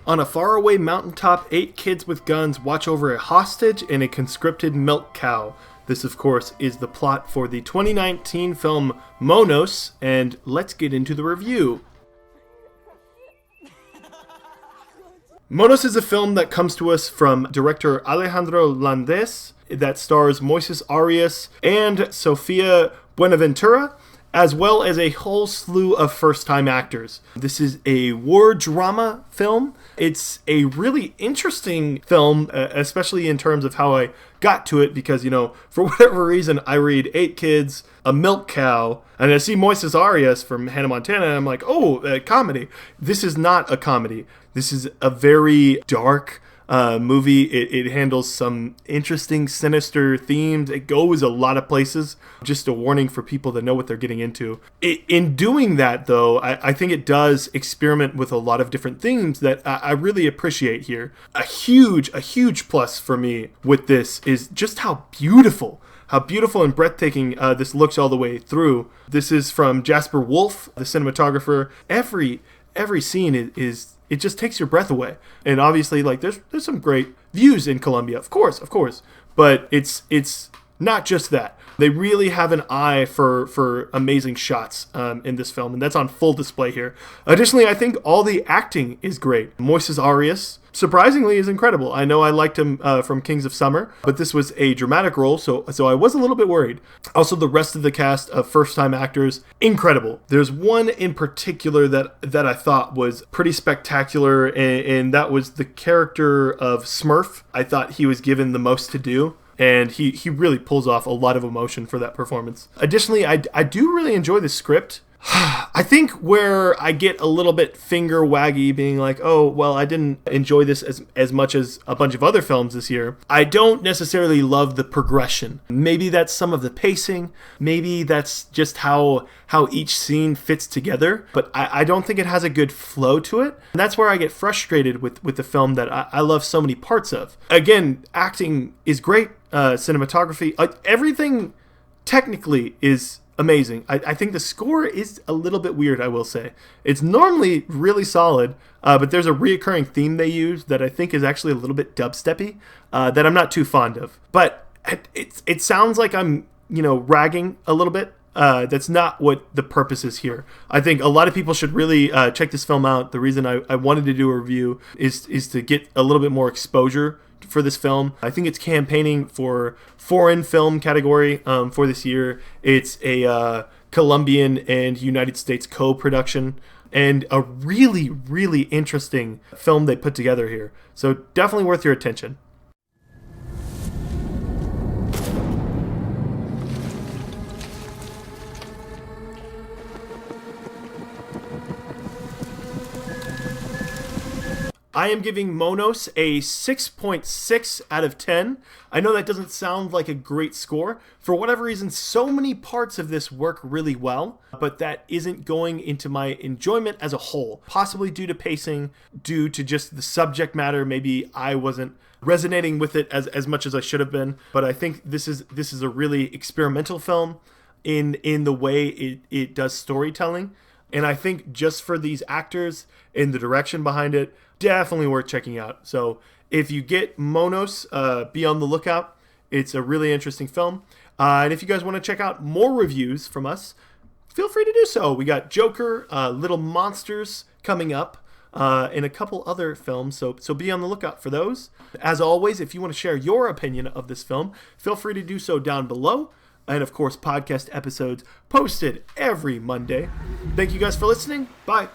On a faraway mountaintop, 8 kids with guns watch over a hostage and a conscripted milk cow. This, of course, is the plot for the 2019 film Monos, and let's get into the review. Monos is a film that comes to us from director Alejandro Landes that stars Moises Arias and Sofia Buenaventura, as well as a whole slew of first-time actors. This is a war drama film. It's a really interesting film, especially in terms of how I got to it, because, for whatever reason, I read 8 kids, a milk cow, and I see Moises Arias from Hannah Montana, and I'm like, oh, a comedy. This is not a comedy. This is a very dark movie. It handles some interesting, sinister themes. It goes a lot of places. Just a warning for people that know what they're getting into. In doing that, though, I think it does experiment with a lot of different themes that I really appreciate here. A huge plus for me with this is just how beautiful and breathtaking this looks all the way through. This is from Jasper Wolf, the cinematographer. Every scene is it just takes your breath away. And obviously, there's some great views in Colombia, of course. But it's not just that. They really have an eye for amazing shots in this film, and that's on full display here. Additionally, I think all the acting is great. Moises Arias, surprisingly, is incredible. I know I liked him from Kings of Summer, but this was a dramatic role, so I was a little bit worried. Also, the rest of the cast of first-time actors, incredible. There's one in particular that I thought was pretty spectacular, and that was the character of Smurf. I thought he was given the most to do. And he really pulls off a lot of emotion for that performance. Additionally, I do really enjoy the script. I think where I get a little bit finger waggy being like, oh, well, I didn't enjoy this as much as a bunch of other films this year. I don't necessarily love the progression. Maybe that's some of the pacing. Maybe that's just how each scene fits together. But I don't think it has a good flow to it. And that's where I get frustrated with the film that I love so many parts of. Again, acting is great. Cinematography, everything technically is amazing. I think the score is a little bit weird, I will say. It's normally really solid, but there's a reoccurring theme they use that I think is actually a little bit dubsteppy that I'm not too fond of. But it sounds like I'm, ragging a little bit. That's not what the purpose is here. I think a lot of people should really check this film out. The reason I wanted to do a review is to get a little bit more exposure for this film. I think it's campaigning for Foreign Film category for this year. It's a Colombian and United States co-production, and a really, really interesting film they put together here. So definitely worth your attention. I am giving Monos a 6.6 out of 10. I know that doesn't sound like a great score. For whatever reason, so many parts of this work really well, but that isn't going into my enjoyment as a whole. Possibly due to pacing, due to just the subject matter. Maybe I wasn't resonating with it as much as I should have been. But I think this is a really experimental film in the way it does storytelling. And I think just for these actors and the direction behind it, definitely worth checking out. So if you get Monos, be on the lookout. It's a really interesting film. And if you guys want to check out more reviews from us, feel free to do so. We got Joker, Little Monsters coming up, and a couple other films. So be on the lookout for those. As always, if you want to share your opinion of this film, feel free to do so down below. And of course, podcast episodes posted every Monday. Thank you guys for listening. Bye.